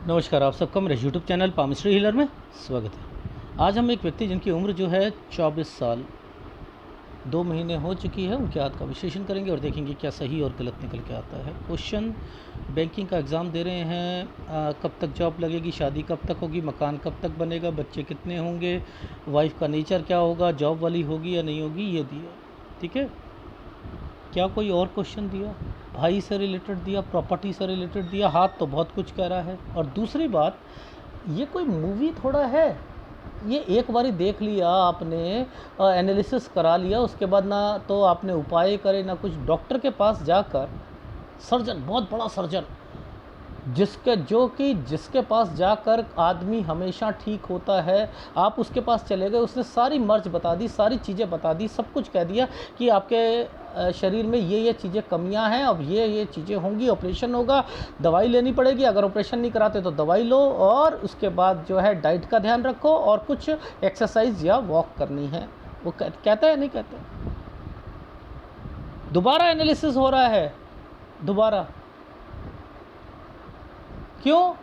नमस्कार, आप सबका मेरे यूट्यूब चैनल पामिस्ट्री हीलर में स्वागत है। आज हम एक व्यक्ति जिनकी उम्र जो है 24 साल 2 महीने हो चुकी है, उनके हाथ का विश्लेषण करेंगे और देखेंगे क्या सही और गलत निकल के आता है। क्वेश्चन, बैंकिंग का एग्ज़ाम दे रहे हैं, कब तक जॉब लगेगी, शादी कब तक होगी, मकान कब तक बनेगा, बच्चे कितने होंगे, वाइफ का नेचर क्या होगा, जॉब वाली होगी या नहीं होगी, ये दिया। ठीक है, क्या कोई और क्वेश्चन दिया, भाई से रिलेटेड दिया, प्रॉपर्टी से रिलेटेड दिया, हाथ तो बहुत कुछ कह रहा है। और दूसरी बात, ये कोई मूवी थोड़ा है, ये एक बारी देख लिया आपने, एनालिसिस करा लिया, उसके बाद ना तो आपने उपाय करे ना कुछ। डॉक्टर के पास जाकर, सर्जन, बहुत बड़ा सर्जन, जिसके पास जाकर आदमी हमेशा ठीक होता है, आप उसके पास चले गए, उसने सारी मर्ज बता दी, सारी चीज़ें बता दी, सब कुछ कह दिया कि आपके शरीर में ये चीज़ें कमियां हैं, अब ये चीज़ें होंगी, ऑपरेशन होगा, दवाई लेनी पड़ेगी, अगर ऑपरेशन नहीं कराते तो दवाई लो, और उसके बाद जो है डाइट का ध्यान रखो और कुछ एक्सरसाइज या वॉक करनी है। वो कहता है नहीं कहता? दोबारा एनालिसिस हो रहा है, दोबारा क्यों?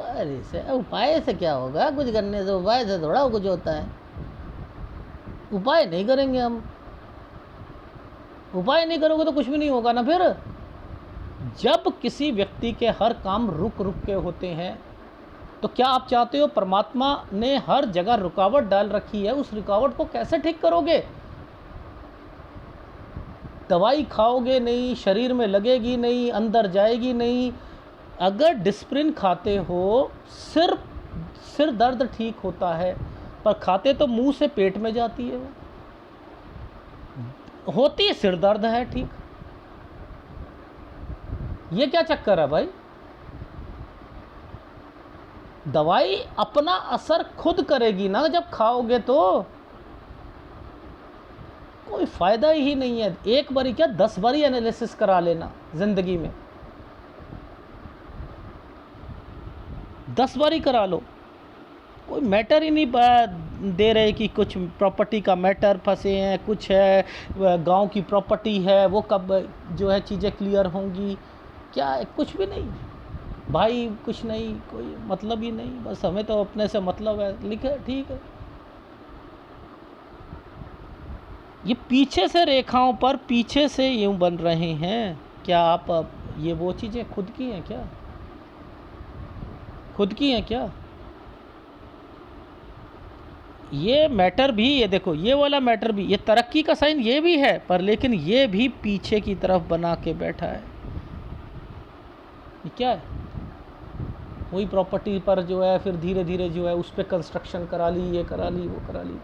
अरे से उपाय से क्या होगा, कुछ करने से, उपाय से थोड़ा कुछ होता है। उपाय नहीं करेंगे हम, उपाय नहीं करोगे तो कुछ भी नहीं होगा ना। फिर जब किसी व्यक्ति के हर काम रुक रुक के होते हैं, तो क्या आप चाहते हो परमात्मा ने हर जगह रुकावट डाल रखी है, उस रुकावट को कैसे ठीक करोगे? दवाई खाओगे नहीं, शरीर में लगेगी नहीं, अंदर जाएगी नहीं। अगर डिस्प्रिन खाते हो, सिर्फ सिर दर्द ठीक होता है, पर खाते तो मुंह से पेट में जाती है, वो होती है सिर दर्द है ठीक। ये क्या चक्कर है भाई? दवाई अपना असर खुद करेगी ना, जब खाओगे तो कोई फायदा ही नहीं है। एक बारी क्या 10 बारी एनालिसिस करा लेना जिंदगी में, 10 बारी करा लो। कोई मैटर ही नहीं दे रहे कि कुछ प्रॉपर्टी का मैटर फंसे हैं, कुछ है गांव की प्रॉपर्टी है, वो कब जो है चीज़ें क्लियर होंगी, क्या है? कुछ भी नहीं भाई, कुछ नहीं, कोई मतलब ही नहीं। बस हमें तो अपने से मतलब है, लिखे ठीक है। ये पीछे से रेखाओं पर पीछे से यूं बन रहे हैं। क्या आप ये वो चीज़ें खुद की हैं क्या? खुद की हैं क्या? ये मैटर भी, ये देखो, ये वाला मैटर भी, ये तरक्की का साइन ये भी है, पर लेकिन ये भी पीछे की तरफ बना के बैठा है। ये क्या है? वही प्रॉपर्टी पर जो है फिर धीरे धीरे जो है उस पर कंस्ट्रक्शन करा ली, ये करा ली, वो करा ली।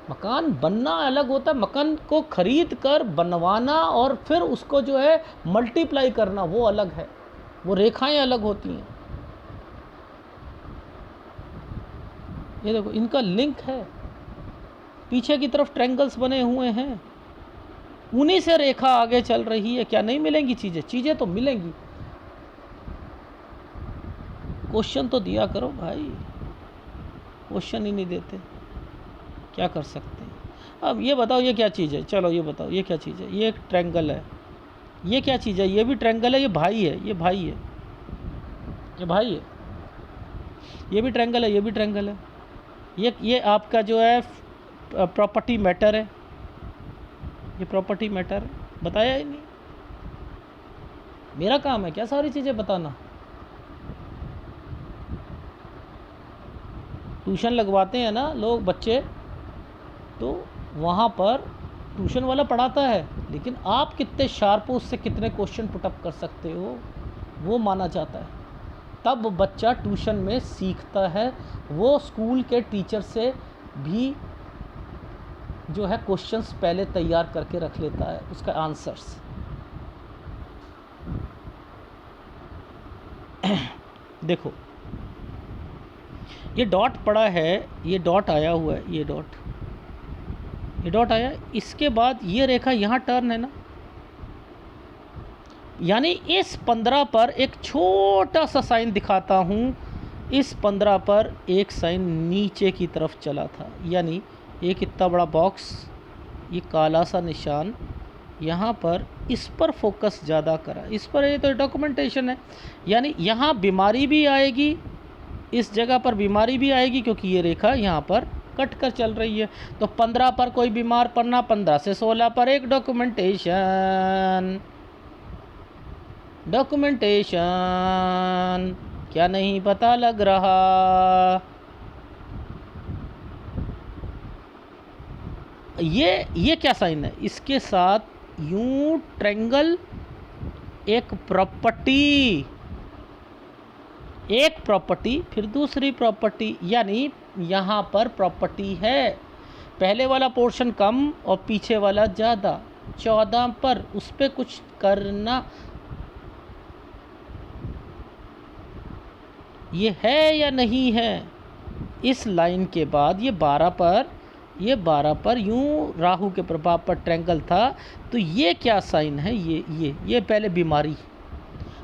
मकान बनना अलग होता है, मकान को खरीद कर बनवाना और फिर उसको जो है मल्टीप्लाई करना, वो अलग है, वो रेखाएं अलग होती हैं। ये देखो, इनका लिंक है, पीछे की तरफ ट्रायंगल्स बने हुए हैं, उन्हीं से रेखा आगे चल रही है। क्या नहीं मिलेंगी चीज़ें? चीज़ें तो मिलेंगी। क्वेश्चन तो दिया करो भाई, क्वेश्चन ही नहीं देते, क्या कर सकते हैं? अब ये बताओ ये क्या चीज़ है? चलो ये बताओ ये क्या चीज़ है? ये एक ट्रायंगल है, ये क्या चीज़ है? ये भी ट्रायंगल है, ये भाई है, ये भाई है, ये भाई है, ये भी ट्रायंगल है, ये भी ट्रायंगल है। ये आपका जो है प्रॉपर्टी मैटर है, ये प्रॉपर्टी मैटर बताया ही नहीं। मेरा काम है क्या सारी चीज़ें बताना? ट्यूशन लगवाते हैं ना लोग, बच्चे, तो वहाँ पर ट्यूशन वाला पढ़ाता है, लेकिन आप कितने शार्प हो, उससे कितने क्वेश्चन पुटअप कर सकते हो, वो माना जाता है। तब बच्चा ट्यूशन में सीखता है, वो स्कूल के टीचर से भी जो है क्वेश्चंस पहले तैयार करके रख लेता है, उसका आंसर्स। देखो, ये डॉट पड़ा है, ये डॉट आया हुआ है, ये डॉट आया, इसके बाद ये रेखा यहाँ टर्न है ना, यानी इस 15 पर एक छोटा सा साइन दिखाता हूँ, इस 15 पर एक साइन नीचे की तरफ चला था, यानी एक इतना बड़ा बॉक्स, ये काला सा निशान यहाँ पर इस पर फोकस ज़्यादा करा, इस पर। ये तो डॉक्यूमेंटेशन है, यानी यहाँ बीमारी भी आएगी, इस जगह पर बीमारी भी आएगी क्योंकि ये रेखा यहाँ पर कट कर चल रही है। तो 15 पर कोई बीमार पड़ना, 15 से 16 पर एक डॉक्यूमेंटेशन। डॉक्यूमेंटेशन क्या नहीं पता लग रहा? ये क्या साइन है? इसके साथ यूं ट्रायंगल, एक प्रॉपर्टी, एक प्रॉपर्टी, फिर दूसरी प्रॉपर्टी, यानी यहाँ पर प्रॉपर्टी है। पहले वाला पोर्शन कम और पीछे वाला ज़्यादा। 14 पर उस पर कुछ करना, ये है या नहीं है? इस लाइन के बाद ये 12 पर, ये 12 पर यूं राहु के प्रभाव पर ट्रायंगल था। तो ये क्या साइन है? ये पहले बीमारी।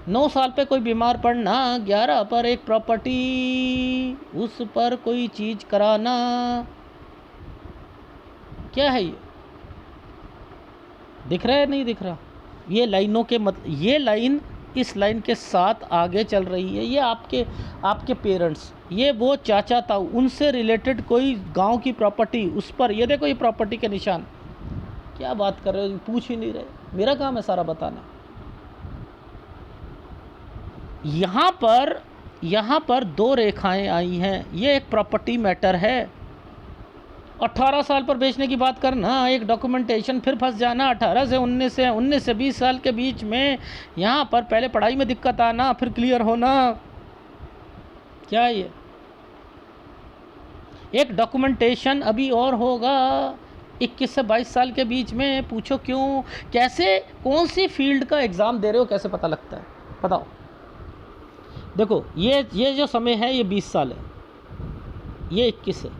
9 साल पे कोई बीमार पड़ना, 11 पर एक प्रॉपर्टी, उस पर कोई चीज़ कराना। क्या है ये? दिख रहा है नहीं दिख रहा? ये लाइनों के ये लाइन इस लाइन के साथ आगे चल रही है। ये आपके पेरेंट्स, ये वो चाचा ताऊ, उनसे रिलेटेड कोई गांव की प्रॉपर्टी, उस पर ये देखो ये प्रॉपर्टी के निशान। क्या बात कर रहे हो, पूछ ही नहीं रहे, मेरा काम है सारा बताना। यहाँ पर 2 रेखाएं आई हैं, ये एक प्रॉपर्टी मैटर है। 18 साल पर बेचने की बात करना, एक डॉक्यूमेंटेशन, फिर फंस जाना 18 से 19 से 19 से 20 साल के बीच में। यहाँ पर पहले पढ़ाई में दिक्कत आना, फिर क्लियर होना। क्या है ये? एक डॉक्यूमेंटेशन अभी और होगा 21 से 22 साल के बीच में। पूछो क्यों? कैसे? कौन सी फील्ड का एग्ज़ाम दे रहे हो, कैसे पता लगता है? बताओ। देखो ये जो समय है ये 20 साल है, ये 21 है,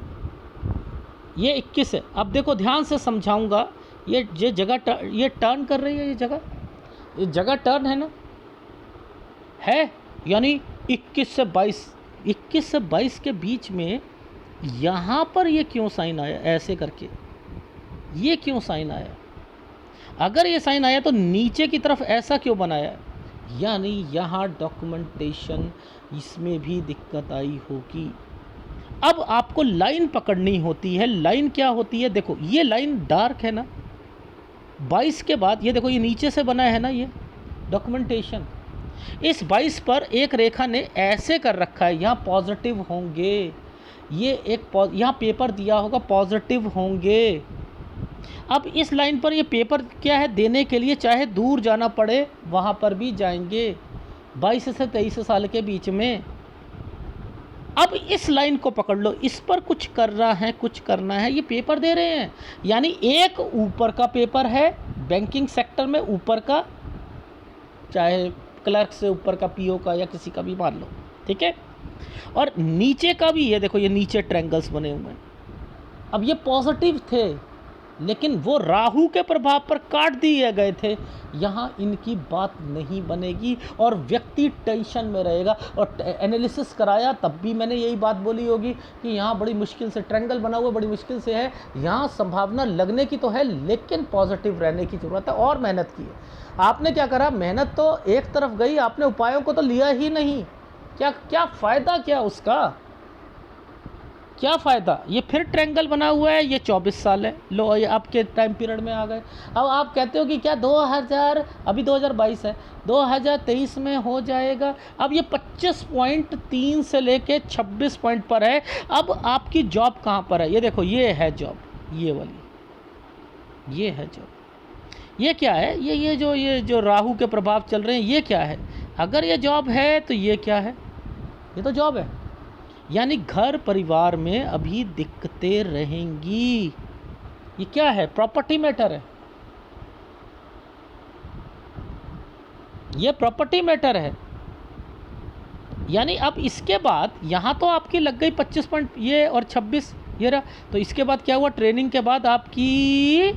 ये 21 है। अब देखो ध्यान से समझाऊंगा। ये जगह ये टर्न कर रही है, ये जगह टर्न है ना, है, यानी 21 से 22 के बीच में यहाँ पर ये क्यों साइन आया ऐसे करके? ये क्यों साइन आया? अगर ये साइन आया तो नीचे की तरफ ऐसा क्यों बनाया? यानी यहाँ डॉक्यूमेंटेशन, इसमें भी दिक्कत आई होगी। अब आपको लाइन पकड़नी होती है। लाइन क्या होती है? देखो ये लाइन डार्क है ना, 22 के बाद ये देखो ये नीचे से बना है ना, ये डॉक्यूमेंटेशन। इस 22 पर एक रेखा ने ऐसे कर रखा है, यहाँ पॉजिटिव होंगे, ये एक यहाँ पेपर दिया होगा, पॉजिटिव होंगे। अब इस लाइन पर ये पेपर क्या है देने के लिए, चाहे दूर जाना पड़े वहाँ पर भी जाएंगे, 22 से 23 साल के बीच में। अब इस लाइन को पकड़ लो, इस पर कुछ करना है, कुछ करना है, ये पेपर दे रहे हैं। यानी एक ऊपर का पेपर है बैंकिंग सेक्टर में, ऊपर का, चाहे क्लर्क से ऊपर का, पीओ का, या किसी का भी मान लो, ठीक है। और नीचे का भी, ये देखो ये नीचे ट्रायंगल्स बने हुए हैं। अब ये पॉजिटिव थे, लेकिन वो राहु के प्रभाव पर काट दिए गए थे। यहाँ इनकी बात नहीं बनेगी और व्यक्ति टेंशन में रहेगा। और एनालिसिस कराया तब भी मैंने यही बात बोली होगी कि यहाँ बड़ी मुश्किल से ट्रायंगल बना हुआ, बड़ी मुश्किल से है, यहाँ संभावना लगने की तो है, लेकिन पॉजिटिव रहने की ज़रूरत है और मेहनत की है। आपने क्या करा? मेहनत तो एक तरफ गई, आपने उपायों को तो लिया ही नहीं। क्या फ़ायदा, क्या उसका क्या फ़ायदा? ये फिर ट्रायंगल बना हुआ है, ये 24 साल है। लो ये आपके टाइम पीरियड में आ गए। अब आप कहते हो कि क्या 2000, अभी 2022 है, 2023 में हो जाएगा। अब ये 25.3 से लेके 26 पॉइंट पर है। अब आपकी जॉब कहाँ पर है? ये देखो ये है जॉब, ये वाली, ये है जॉब। ये क्या है? ये जो राहु के प्रभाव चल रहे हैं, ये क्या है? अगर ये जॉब है तो ये क्या है? ये तो जॉब है। यानी घर परिवार में अभी दिक्कतें रहेंगी। ये क्या है? प्रॉपर्टी मैटर है, ये प्रॉपर्टी मैटर है। यानी अब इसके बाद यहाँ तो आपकी लग गई 25 पॉइंट, ये और 26 ये रहा। तो इसके बाद क्या हुआ? ट्रेनिंग के बाद आपकी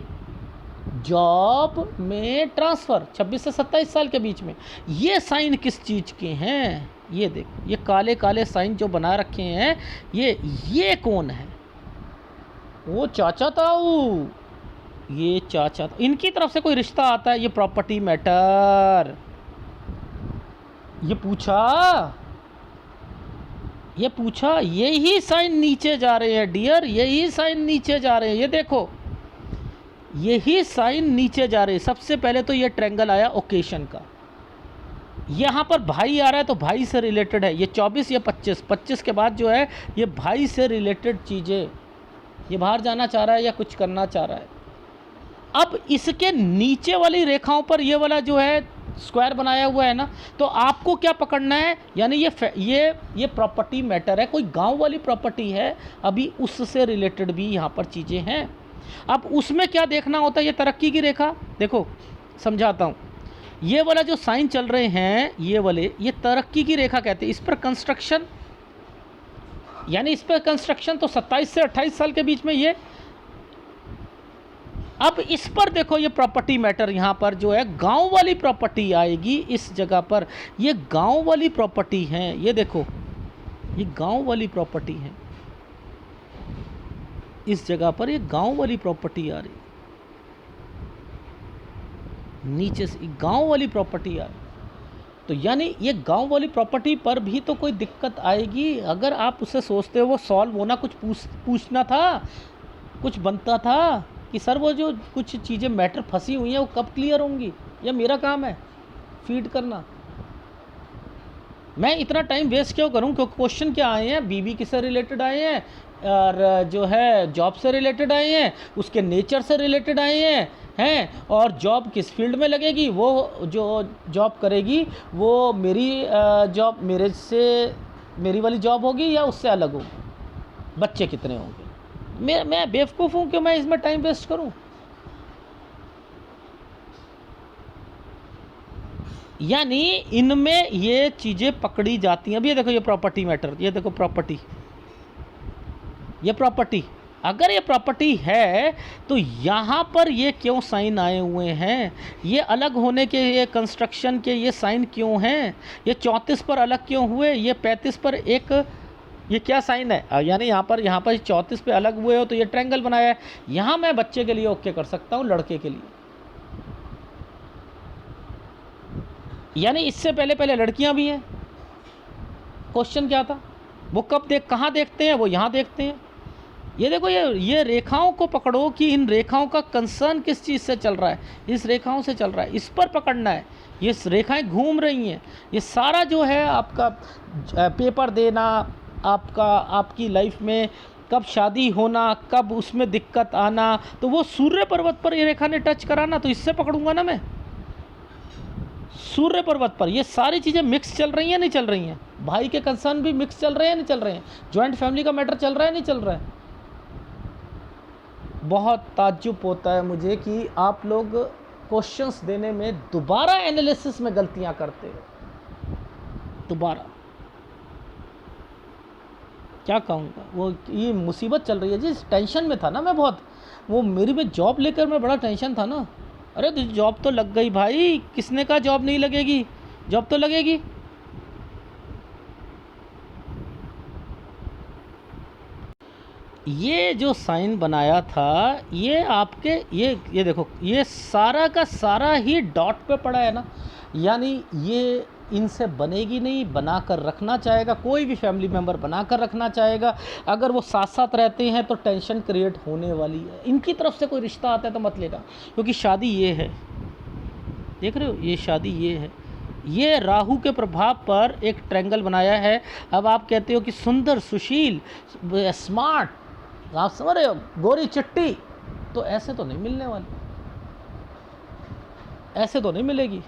जॉब में ट्रांसफ़र 26 से 27 साल के बीच में। ये साइन किस चीज़ के हैं? ये देखो ये काले काले साइन जो बना रखे हैं, ये कौन है? वो चाचा ताऊ, ये चाचा, इनकी तरफ से कोई रिश्ता आता है, ये प्रॉपर्टी मैटर। ये पूछा, ये पूछा, यही साइन नीचे जा रहे हैं डियर, यही साइन नीचे जा रहे हैं, ये देखो यही साइन नीचे जा रहे हैं। सबसे पहले तो ये ट्रायंगल आया ओकेशन का, यहाँ पर भाई आ रहा है तो भाई से रिलेटेड है, ये 24, ये 25, 25 के बाद जो है ये भाई से रिलेटेड चीज़ें, ये बाहर जाना चाह रहा है या कुछ करना चाह रहा है। अब इसके नीचे वाली रेखाओं पर ये वाला जो है स्क्वायर बनाया हुआ है ना, तो आपको क्या पकड़ना है, यानी ये प्रॉपर्टी मैटर है, कोई गांव वाली प्रॉपर्टी है, अभी उससे रिलेटेड भी यहाँ पर चीज़ें हैं। अब उसमें क्या देखना होता है, ये तरक्की की रेखा, देखो समझाता हूँ। ये वाला जो साइन चल रहे हैं ये वाले, ये तरक्की की रेखा कहते हैं। इस पर कंस्ट्रक्शन, यानी इस पर कंस्ट्रक्शन तो 27 से 28 साल के बीच में ये। अब इस पर देखो, ये प्रॉपर्टी मैटर यहाँ पर जो है गांव वाली प्रॉपर्टी आएगी इस जगह पर, ये गांव वाली प्रॉपर्टी है, ये देखो ये गांव वाली प्रॉपर्टी है, इस जगह पर ये गांव वाली प्रॉपर्टी आ रही, नीचे से गांव वाली प्रॉपर्टी आ रही। तो यानी ये गांव वाली प्रॉपर्टी पर भी तो कोई दिक्कत आएगी, अगर आप उससे सोचते हो वो सॉल्व होना, कुछ पूछना था, कुछ बनता था कि सर वो जो कुछ चीज़ें मैटर फंसी हुई हैं वो कब क्लियर होंगी, या मेरा काम है फीड करना, मैं इतना टाइम वेस्ट क्यों करूं, क्योंकि क्वेश्चन क्या आए हैं, बीवी किससे रिलेटेड आए हैं, और जो है जॉब से रिलेटेड आए हैं, उसके नेचर से रिलेटेड आए हैं, और जॉब किस फील्ड में लगेगी, वो जो जॉब करेगी वो मेरी जॉब मेरी वाली जॉब होगी या उससे अलग होगी, बच्चे कितने होंगे, मैं बेवकूफ़ हूँ कि मैं इसमें टाइम वेस्ट करूँ। यानी इनमें ये चीज़ें पकड़ी जाती हैं। अब ये देखो, ये प्रॉपर्टी मैटर, ये देखो प्रॉपर्टी, ये प्रॉपर्टी, अगर ये प्रॉपर्टी है तो यहाँ पर ये क्यों साइन आए हुए हैं, ये अलग होने के, ये कंस्ट्रक्शन के ये साइन क्यों हैं, ये 34 पर अलग क्यों हुए, ये 35 पर एक, ये क्या साइन है, यानी यहाँ पर 34 पे अलग हुए हो तो ये ट्रायंगल बनाया है। यहाँ मैं बच्चे के लिए ओके कर सकता हूँ, लड़के के लिए, यानी इससे पहले लड़कियाँ भी हैं। क्वेश्चन क्या था, वो कहाँ देखते हैं, वो यहाँ देखते हैं। ये देखो, ये रेखाओं को पकड़ो कि इन रेखाओं का कंसर्न किस चीज़ से चल रहा है, इस रेखाओं से चल रहा है, इस पर पकड़ना है। ये रेखाएं घूम रही हैं, ये सारा जो है आपका पेपर देना, आपकी लाइफ में कब शादी होना, कब उसमें दिक्कत आना, तो वो सूर्य पर्वत पर ये रेखा ने टच कराना, तो इससे पकड़ूंगा ना मैं, सूर्य पर्वत पर। ये सारी चीज़ें मिक्स चल रही हैं नहीं चल रही हैं, भाई के कंसर्न भी मिक्स चल रहे हैं नहीं चल रहे हैं, जॉइंट फैमिली का मैटर चल रहा है नहीं चल रहा है। बहुत ताज्जुब होता है मुझे कि आप लोग क्वेश्चंस देने में दोबारा एनालिसिस में गलतियां करते हो, दोबारा। क्या कहूँगा, वो ये मुसीबत चल रही है, जिस टेंशन में था ना मैं बहुत, वो मेरी में जॉब लेकर मैं बड़ा टेंशन था ना। अरे तो जॉब तो लग गई भाई, किसने कहा जॉब नहीं लगेगी, जॉब तो लगेगी। ये जो साइन बनाया था, ये आपके ये देखो, ये सारा का सारा ही डॉट पे पड़ा है ना, यानी ये इनसे बनेगी नहीं, बना कर रखना चाहेगा, कोई भी फैमिली मेम्बर बना कर रखना चाहेगा। अगर वो साथ साथ रहते हैं तो टेंशन क्रिएट होने वाली है। इनकी तरफ से कोई रिश्ता आता है तो मत लेना, क्योंकि शादी ये है, देख रहे हो, ये शादी ये है। ये राहु के प्रभाव पर एक ट्रायंगल बनाया है। अब आप कहते हो कि सुंदर, सुशील, स्मार्ट, आप समझ रहे हो, गोरी चिट्टी, तो ऐसे तो नहीं मिलने वाली, ऐसे तो नहीं मिलेगी।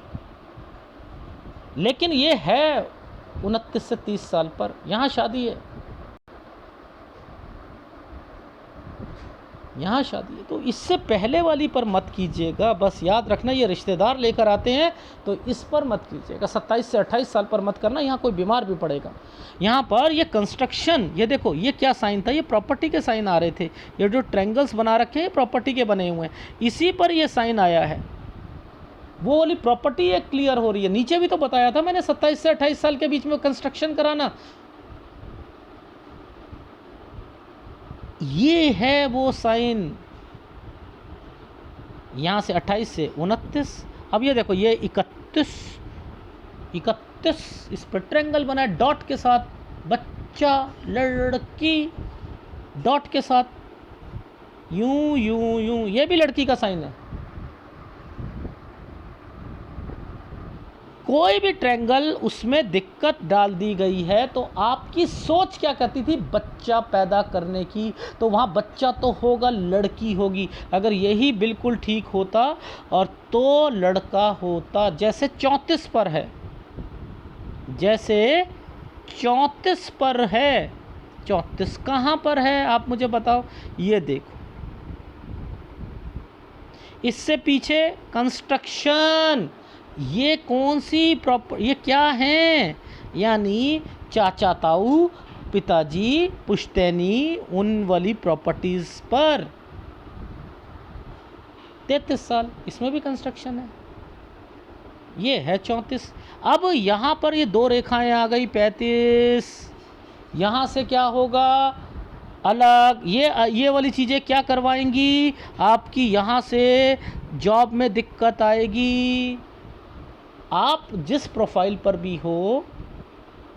लेकिन ये है 29 से 30 साल पर, यहाँ शादी है, यहाँ शादी है। तो इससे पहले वाली पर मत कीजिएगा, बस याद रखना, ये रिश्तेदार लेकर आते हैं तो इस पर मत कीजिएगा। 27 से 28 साल पर मत करना, यहाँ कोई बीमार भी पड़ेगा। यहाँ पर ये कंस्ट्रक्शन, ये देखो ये क्या साइन था, ये प्रॉपर्टी के साइन आ रहे थे, ये जो ट्रायंगल्स बना रखे हैं प्रॉपर्टी के बने हुए हैं, इसी पर ये साइन आया है। वो वाली प्रॉपर्टी एक क्लियर हो रही है। नीचे भी तो बताया था मैंने 27 से 28 साल के बीच में कंस्ट्रक्शन कराना, ये है वो साइन। यहाँ से 28 से 29। अब ये देखो ये 31, 31 इस पर ट्रायंगल बना है डॉट के साथ, बच्चा लड़की डॉट के साथ, यूं यूं यूं, ये भी लड़की का साइन है। कोई भी ट्रायंगल उसमें दिक्कत डाल दी गई है तो आपकी सोच क्या कहती थी, बच्चा पैदा करने की, तो वहाँ बच्चा तो होगा, लड़की होगी। अगर यही बिल्कुल ठीक होता और तो लड़का होता। जैसे 34 पर है, जैसे 34 पर है, 34 कहाँ पर है आप मुझे बताओ। ये देखो, इससे पीछे कंस्ट्रक्शन, ये कौन सी प्रॉपर, ये क्या है, यानी चाचा ताऊ, पिताजी, पुश्तैनी, उन वाली प्रॉपर्टीज़ पर 33 साल, इसमें भी कंस्ट्रक्शन है। ये है 34। अब यहाँ पर ये दो रेखाएं आ गई 35, यहाँ से क्या होगा अलग, ये वाली चीज़ें क्या करवाएंगी आपकी, यहाँ से जॉब में दिक्कत आएगी। आप जिस प्रोफाइल पर भी हो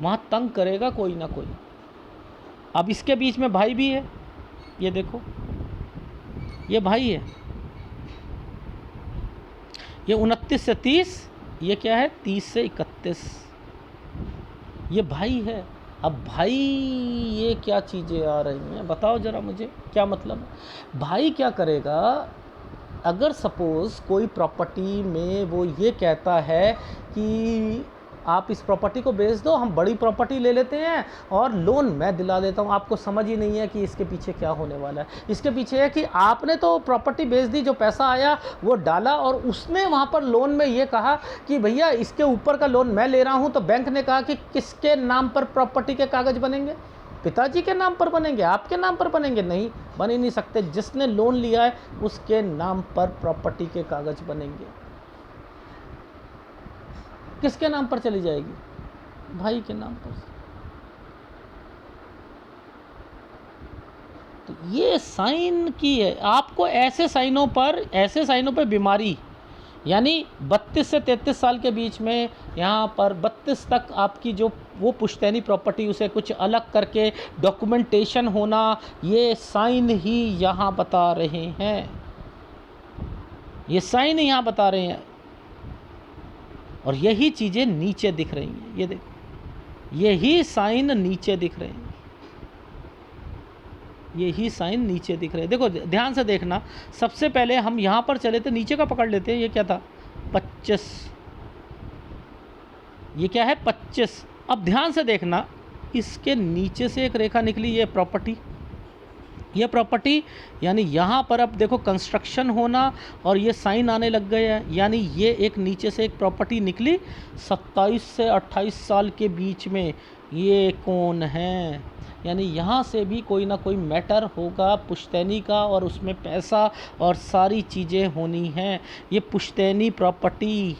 वहाँ तंग करेगा कोई ना कोई। अब इसके बीच में भाई भी है, ये देखो ये भाई है, ये 29 से 30, ये क्या है 30 से 31, ये भाई है। अब भाई ये क्या चीज़ें आ रही हैं बताओ ज़रा मुझे, क्या मतलब। भाई क्या करेगा, अगर सपोज़ कोई प्रॉपर्टी में वो ये कहता है कि आप इस प्रॉपर्टी को बेच दो, हम बड़ी प्रॉपर्टी ले लेते हैं और लोन मैं दिला देता हूँ, आपको समझ ही नहीं है कि इसके पीछे क्या होने वाला है। इसके पीछे है कि आपने तो प्रॉपर्टी बेच दी, जो पैसा आया वो डाला, और उसने वहाँ पर लोन में ये कहा कि भैया इसके ऊपर का लोन मैं ले रहा हूँ, तो बैंक ने कहा कि किसके नाम पर प्रॉपर्टी के कागज़ बनेंगे, पिताजी के नाम पर बनेंगे, आपके नाम पर बनेंगे, नहीं बन ही नहीं सकते। जिसने लोन लिया है उसके नाम पर प्रॉपर्टी के कागज़ बनेंगे। किसके नाम पर चली जाएगी, भाई के नाम पर। तो ये साइन की है, आपको ऐसे साइनों पर बीमारी, यानी 32 से 33 साल के बीच में, यहाँ पर 32 तक आपकी जो वो पुश्तैनी प्रॉपर्टी, उसे कुछ अलग करके डॉक्यूमेंटेशन होना, ये साइन ही यहाँ बता रहे हैं, ये साइन यहाँ बता रहे हैं। और यही चीज़ें नीचे दिख रही हैं, ये देखो यही साइन नीचे दिख रहे हैं, यही साइन नीचे दिख रहे हैं। देखो ध्यान से देखना, सबसे पहले हम यहाँ पर चले थे, नीचे का पकड़ लेते हैं, ये क्या था 25, ये क्या है 25। अब ध्यान से देखना, इसके नीचे से एक रेखा निकली, ये प्रॉपर्टी, ये प्रॉपर्टी, यानी यहाँ पर अब देखो कंस्ट्रक्शन होना और ये साइन आने लग गए हैं, यानी ये एक नीचे से एक प्रॉपर्टी निकली 27 से 28 साल के बीच में। ये कौन है, यानी यहाँ से भी कोई ना कोई मैटर होगा पुश्तैनी का, और उसमें पैसा और सारी चीज़ें होनी हैं। ये पुश्तैनी प्रॉपर्टी,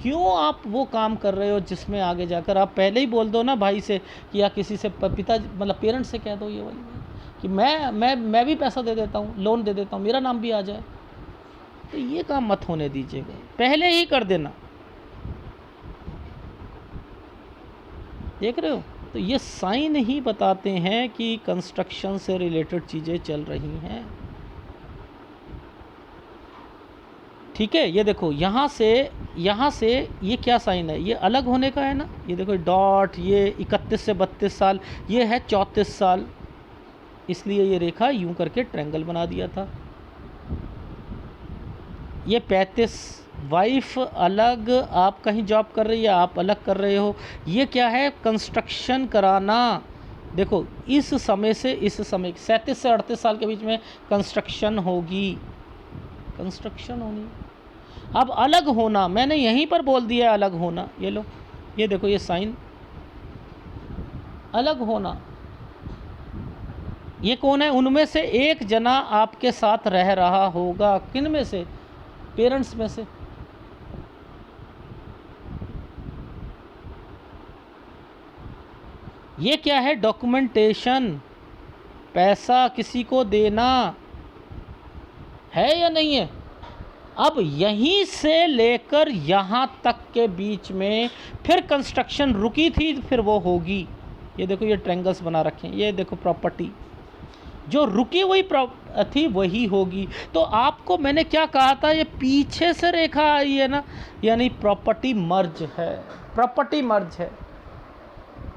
क्यों आप वो काम कर रहे हो जिसमें आगे जाकर आप पहले ही बोल दो ना भाई से कि या किसी से, पिता मतलब पेरेंट्स से कह दो ये वाली बात कि मैं भी पैसा दे देता हूँ, लोन दे देता हूँ, मेरा नाम भी आ जाए। तो ये काम मत होने दीजिएगा, पहले ही कर देना। देख रहे हो, तो ये साइन ही बताते हैं कि कंस्ट्रक्शन से रिलेटेड चीज़ें चल रही हैं। ठीक है, ये देखो यहाँ से ये क्या साइन है, ये अलग होने का है ना, ये देखो डॉट, ये 31 से 32 साल, ये है 34 साल, इसलिए ये रेखा यूं करके ट्रायंगल बना दिया था। ये 35, वाइफ अलग, आप कहीं जॉब कर रही है, आप अलग कर रहे हो। ये क्या है, कंस्ट्रक्शन कराना। देखो इस समय से इस समय 37 से 38 साल के बीच में कंस्ट्रक्शन होगी, कंस्ट्रक्शन होनी। अब अलग होना, मैंने यहीं पर बोल दिया अलग होना, ये लो, ये देखो ये साइन, अलग होना। ये कौन है, उनमें से एक जना आपके साथ रह रहा होगा, किन में से, पेरेंट्स में से। ये क्या है, डॉक्यूमेंटेशन, पैसा किसी को देना, है या नहीं है? अब यहीं से लेकर यहाँ तक के बीच में फिर कंस्ट्रक्शन रुकी थी, फिर वो होगी। ये देखो ये ट्रायंगल्स बना रखे हैं, ये देखो प्रॉपर्टी जो रुकी हुई थी वही होगी। तो आपको मैंने क्या कहा था, ये पीछे से रेखा आई है ना, यानी प्रॉपर्टी मर्ज है, प्रॉपर्टी मर्ज है।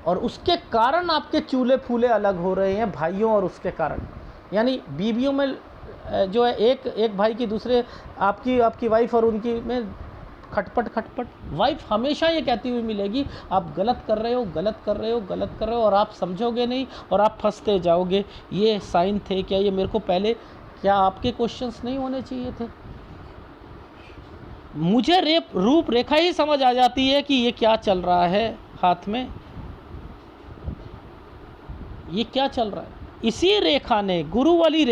और उसके कारण आपके चूल्हे फूले अलग हो रहे हैं भाइयों, और उसके कारण यानी बीवियों में जो है एक भाई की दूसरे आपकी वाइफ और उनकी में खटपट खटपट। वाइफ हमेशा ये कहती हुई मिलेगी आप गलत कर रहे हो, गलत कर रहे हो, गलत कर रहे हो, और आप समझोगे नहीं और आप फंसते जाओगे। ये साइन थे क्या? ये मेरे को पहले क्या आपके क्वेश्चंस नहीं होने चाहिए थे? मुझे रूपरेखा ही समझ आ जाती है कि ये क्या चल रहा है हाथ में, ये क्या चल रहा है। इसी रेखा ने, गुरु वाली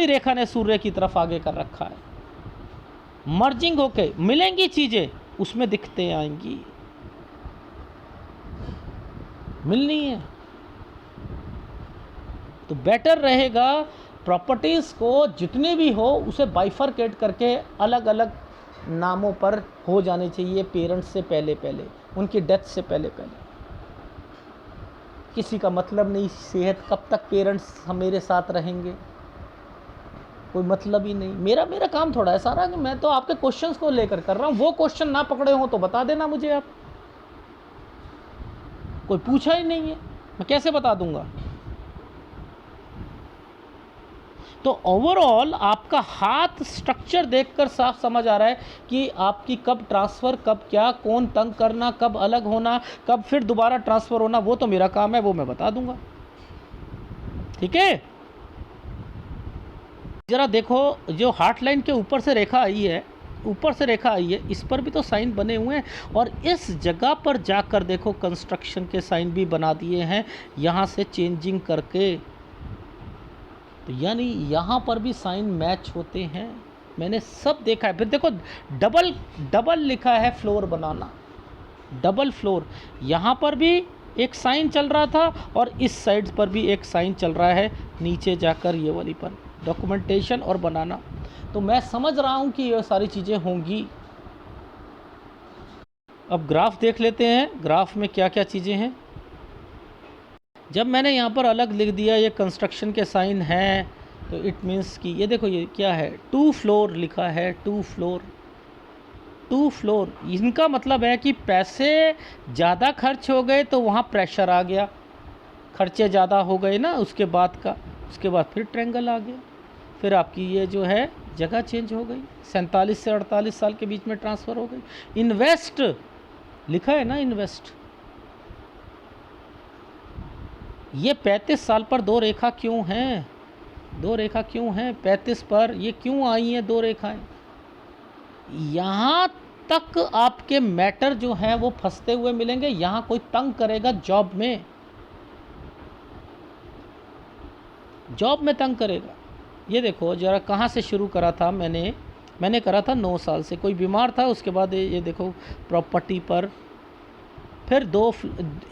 रेखा ने सूर्य की तरफ आगे कर रखा है। मर्जिंग होके मिलेंगी चीजें, उसमें दिखते आएंगी, मिलनी है तो बेटर रहेगा प्रॉपर्टीज को जितने भी हो उसे बाइफरकेट करके अलग अलग नामों पर हो जाने चाहिए, पेरेंट्स से पहले पहले, उनकी डेथ से पहले पहले। किसी का मतलब नहीं सेहत, कब तक पेरेंट्स मेरे साथ रहेंगे, कोई मतलब ही नहीं। मेरा काम थोड़ा है सारा कि मैं तो आपके क्वेश्चंस को लेकर कर रहा हूँ। वो क्वेश्चन ना पकड़े हो तो बता देना मुझे आप, कोई पूछा ही नहीं है, मैं कैसे बता दूंगा? तो ओवरऑल आपका हाथ स्ट्रक्चर देखकर साफ समझ आ रहा है कि आपकी कब ट्रांसफ़र, कब क्या, कौन तंग करना, कब अलग होना, कब फिर दोबारा ट्रांसफ़र होना, वो तो मेरा काम है, वो मैं बता दूंगा। ठीक है, ज़रा देखो जो हार्ट लाइन के ऊपर से रेखा आई है, ऊपर से रेखा आई है, इस पर भी तो साइन बने हुए हैं, और इस जगह पर जाकर देखो कंस्ट्रक्शन के साइन भी बना दिए हैं यहाँ से चेंजिंग करके। तो यानी यहाँ पर भी साइन मैच होते हैं, मैंने सब देखा है। फिर देखो डबल लिखा है फ्लोर बनाना, डबल फ्लोर, यहाँ पर भी एक साइन चल रहा था और इस साइड पर भी एक साइन चल रहा है, नीचे जाकर ये वाली पर डॉक्यूमेंटेशन और बनाना। तो मैं समझ रहा हूँ कि ये सारी चीज़ें होंगी। अब ग्राफ देख लेते हैं, ग्राफ में क्या क्या चीज़ें हैं। जब मैंने यहाँ पर अलग लिख दिया ये कंस्ट्रक्शन के साइन हैं, तो इट मीन्स कि ये देखो ये क्या है, 2 फ्लोर लिखा है, 2 फ्लोर। इनका मतलब है कि पैसे ज़्यादा खर्च हो गए तो वहाँ प्रेशर आ गया, खर्चे ज़्यादा हो गए ना, उसके बाद फिर ट्रायंगल आ गया, फिर आपकी ये जो है जगह चेंज हो गई, 47 से 48 साल के बीच में ट्रांसफ़र हो गई। इन्वेस्ट लिखा है ना, इन्वेस्ट। ये 35 साल पर दो रेखा क्यों हैं? 35 पर ये क्यों आई हैं 2 रेखाएं? यहाँ तक आपके मैटर जो है वो फंसते हुए मिलेंगे, यहाँ कोई तंग करेगा जॉब में तंग करेगा। ये देखो जरा कहाँ से शुरू करा था मैंने करा था 9 साल से, कोई बीमार था, उसके बाद ये देखो प्रॉपर्टी पर फिर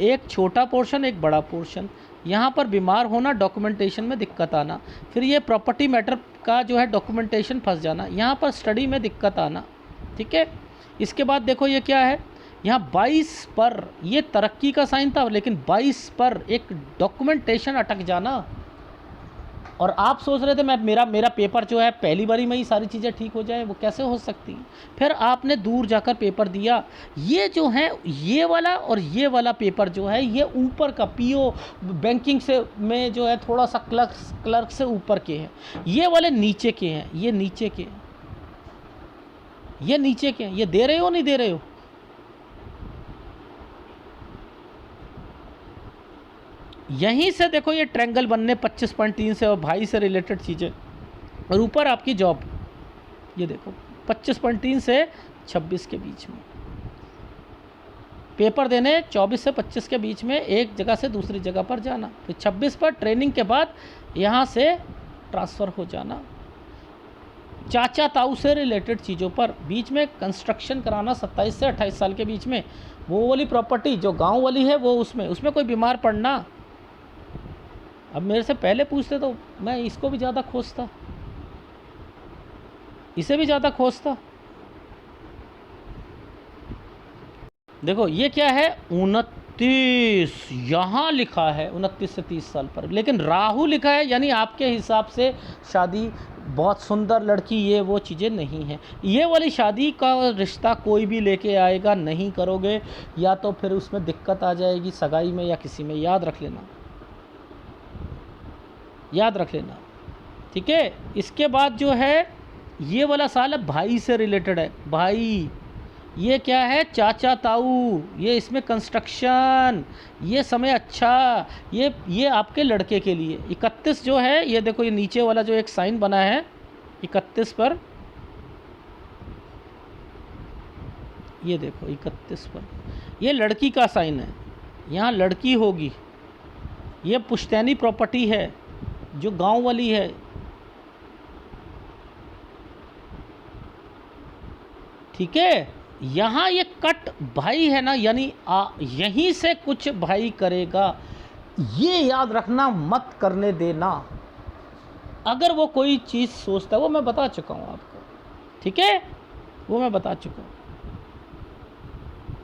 एक छोटा पोर्शन एक बड़ा पोर्शन, यहाँ पर बीमार होना, डॉक्यूमेंटेशन में दिक्कत आना, फिर ये प्रॉपर्टी मैटर का जो है डॉक्यूमेंटेशन फंस जाना, यहाँ पर स्टडी में दिक्कत आना। ठीक है, इसके बाद देखो ये क्या है, यहाँ 22 पर ये तरक्की का साइन था, लेकिन 22 पर एक डॉक्यूमेंटेशन अटक जाना। और आप सोच रहे थे मेरा पेपर जो है पहली बारी में ही सारी चीज़ें ठीक हो जाए, वो कैसे हो सकती है? फिर आपने दूर जाकर पेपर दिया, ये जो है ये वाला और ये वाला पेपर जो है ये ऊपर का पीओ बैंकिंग से में जो है थोड़ा सा क्लर्क से ऊपर के हैं, ये वाले नीचे के हैं, ये नीचे के हैं, ये दे रहे हो नहीं दे रहे हो? यहीं से देखो ये ट्रायंगल बनने 25.3 से और भाई से रिलेटेड चीज़ें, और ऊपर आपकी जॉब, ये देखो 25.3 से 26 के बीच में पेपर देने, 24 से 25 के बीच में एक जगह से दूसरी जगह पर जाना, फिर 26 पर ट्रेनिंग के बाद यहाँ से ट्रांसफ़र हो जाना, चाचा ताऊ से रिलेटेड चीज़ों पर, बीच में कंस्ट्रक्शन कराना 27 से 28 साल के बीच में, वो वाली प्रॉपर्टी जो गांव वाली है वो उसमें कोई बीमार पड़ना। अब मेरे से पहले पूछते तो मैं इसको भी ज़्यादा खोजता, इसे भी ज़्यादा खोजता। देखो ये क्या है, 29 यहाँ लिखा है, 29 से 30 साल पर, लेकिन राहु लिखा है, यानी आपके हिसाब से शादी बहुत सुंदर लड़की, ये वो चीज़ें नहीं हैं। ये वाली शादी का रिश्ता कोई भी लेके आएगा, नहीं करोगे या तो फिर उसमें दिक्कत आ जाएगी सगाई में या किसी में, याद रख लेना, याद रख लेना, ठीक है। इसके बाद जो है ये वाला साल है भाई से रिलेटेड है, भाई, ये क्या है, चाचा ताऊ, ये इसमें कंस्ट्रक्शन, ये समय अच्छा, ये आपके लड़के के लिए। 31 जो है, ये देखो ये नीचे वाला जो एक साइन बना है 31 पर, ये देखो 31 पर, ये लड़की का साइन है, यहाँ लड़की होगी, ये पुश्तैनी प्रॉपर्टी है जो गांव वाली है, ठीक है। यहाँ ये कट भाई है ना, यानी यहीं से कुछ भाई करेगा, ये याद रखना, मत करने देना। अगर वो कोई चीज़ सोचता है, वो मैं बता चुका हूँ आपको, ठीक है, वो मैं बता चुका हूँ।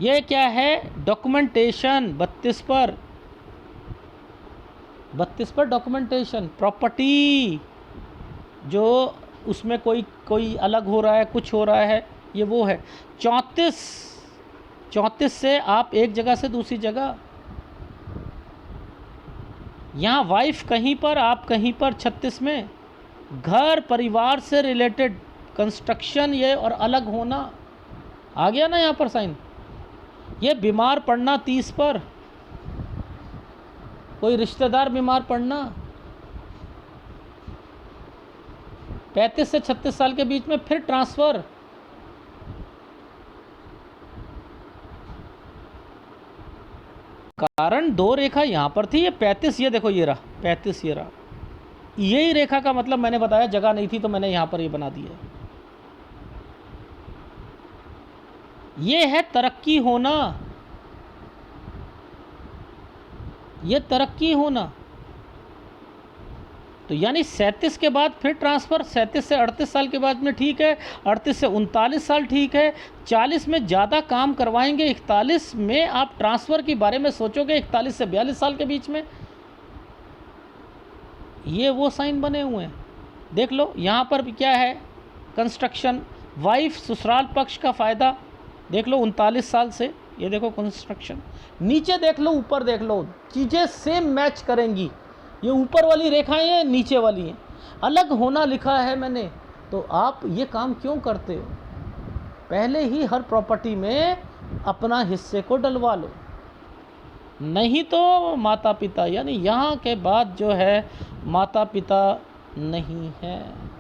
ये क्या है, डॉक्यूमेंटेशन 32 पर डॉक्यूमेंटेशन, प्रॉपर्टी जो उसमें कोई अलग हो रहा है, कुछ हो रहा है, ये वो है। 34 से आप एक जगह से दूसरी जगह, यहाँ वाइफ कहीं पर, आप कहीं पर। 36 में घर परिवार से रिलेटेड कंस्ट्रक्शन, ये और अलग होना आ गया ना यहाँ पर साइन। ये बीमार पड़ना 30 पर, कोई रिश्तेदार बीमार पड़ना। 35 से 36 साल के बीच में फिर ट्रांसफ़र, कारण 2 रेखा यहाँ पर थी, ये 35, ये देखो ये रहा 35, ये रहा, यही रेखा का मतलब मैंने बताया, जगह नहीं थी तो मैंने यहाँ पर ये बना दिया। ये है तरक्की होना, ये तरक्की होना, तो यानी 37 के बाद फिर ट्रांसफ़र, 37 से 38 साल के बाद में ठीक है, 38 से 39 साल ठीक है, 40 में ज़्यादा काम करवाएंगे, 41 में आप ट्रांसफ़र के बारे में सोचोगे, 41 से 42 साल के बीच में। ये वो साइन बने हुए हैं, देख लो। यहाँ पर भी क्या है, कंस्ट्रक्शन, वाइफ ससुराल पक्ष का फ़ायदा, देख लो 39 साल से, ये देखो कंस्ट्रक्शन। नीचे देख लो, ऊपर देख लो, चीज़ें सेम मैच करेंगी, ये ऊपर वाली रेखाएं हैं, नीचे वाली हैं, अलग होना लिखा है मैंने। तो आप ये काम क्यों करते हो, पहले ही हर प्रॉपर्टी में अपना हिस्से को डलवा लो, नहीं तो माता पिता, यानी यहाँ के बाद जो है माता पिता नहीं है,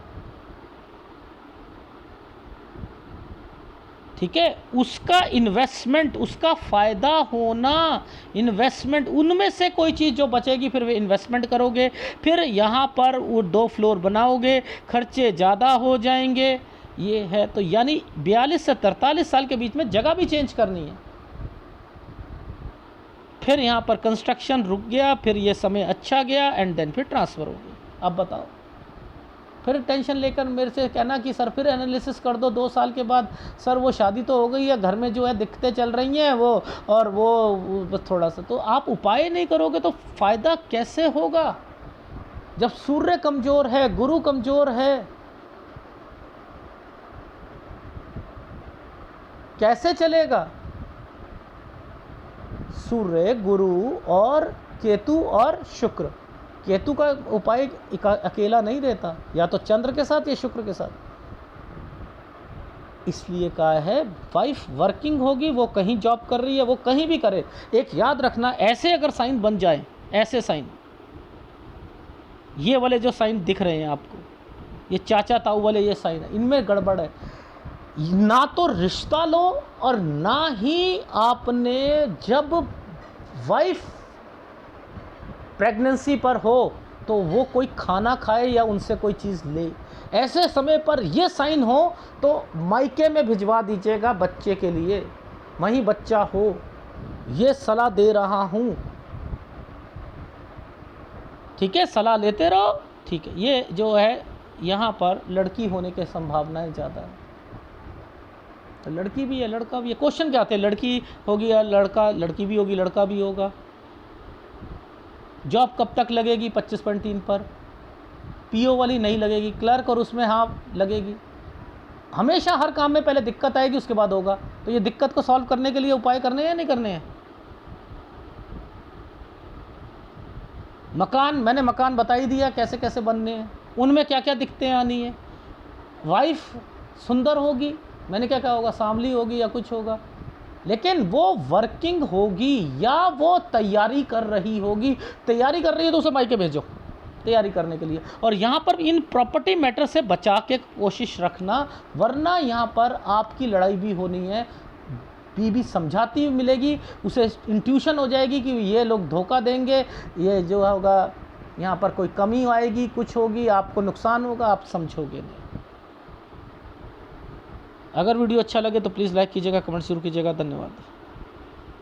ठीक है। उसका इन्वेस्टमेंट, उसका फ़ायदा होना, इन्वेस्टमेंट, उनमें से कोई चीज़ जो बचेगी फिर वे इन्वेस्टमेंट करोगे, फिर यहाँ पर वो 2 फ्लोर बनाओगे, खर्चे ज़्यादा हो जाएंगे, ये है। तो यानी 42 से 43 साल के बीच में जगह भी चेंज करनी है। फिर यहाँ पर कंस्ट्रक्शन रुक गया, फिर ये समय अच्छा गया, एंड देन फिर ट्रांसफ़र हो गया। अब बताओ, फिर टेंशन लेकर मेरे से कहना कि सर फिर एनालिसिस कर दो 2 साल के बाद, सर वो शादी तो हो गई है, घर में जो है दिक्कतें चल रही हैं वो, और वो थोड़ा सा, तो आप उपाय नहीं करोगे तो फ़ायदा कैसे होगा। जब सूर्य कमज़ोर है, गुरु कमज़ोर है, कैसे चलेगा। सूर्य, गुरु और केतु और शुक्र, केतु का उपाय अकेला नहीं देता, या तो चंद्र के साथ या शुक्र के साथ। इसलिए कहा है वाइफ वर्किंग होगी, वो कहीं जॉब कर रही है, वो कहीं भी करे, एक याद रखना, ऐसे अगर साइन बन जाए, ऐसे साइन, ये वाले जो साइन दिख रहे हैं आपको, ये चाचा ताऊ वाले ये साइन है, इनमें गड़बड़ है। ना तो रिश्ता लो, और ना ही आपने, जब वाइफ प्रेगनेंसी पर हो तो वो कोई खाना खाए या उनसे कोई चीज़ ले, ऐसे समय पर ये साइन हो तो मायके में भिजवा दीजिएगा बच्चे के लिए, वहीं बच्चा हो, ये सलाह दे रहा हूँ, ठीक है। सलाह लेते रहो, ठीक है। ये जो है यहाँ पर लड़की होने की संभावनाएं ज़्यादा है। तो लड़की भी है लड़का भी है। क्वेश्चन क्या आते हैं, लड़की होगी या लड़का, लड़की भी होगी लड़का भी होगा। जॉब कब तक लगेगी 25.3 पर, पीओ वाली नहीं लगेगी, क्लर्क और उसमें हाँ लगेगी। हमेशा हर काम में पहले दिक्कत आएगी उसके बाद होगा। तो ये दिक्कत को सॉल्व करने के लिए उपाय करने हैं या नहीं करने हैं। मकान, मैंने मकान बता ही दिया कैसे कैसे बनने हैं, उनमें क्या क्या दिक्कतें आनी है। वाइफ सुंदर होगी, मैंने क्या कहा होगा, सांवली होगी या कुछ होगा, लेकिन वो वर्किंग होगी या वो तैयारी कर रही होगी। तैयारी कर रही है तो उसे मायके भेजो तैयारी करने के लिए। और यहाँ पर इन प्रॉपर्टी मैटर से बचा के कोशिश रखना, वरना यहाँ पर आपकी लड़ाई भी होनी है। बीवी समझाती हुई मिलेगी, उसे इंट्यूशन हो जाएगी कि ये लोग धोखा देंगे, ये जो होगा यहाँ पर कोई कमी आएगी, कुछ होगी, आपको नुकसान होगा, आप समझोगे नहीं। अगर वीडियो अच्छा लगे तो प्लीज़ लाइक कीजिएगा, कमेंट जरूर कीजिएगा। धन्यवाद।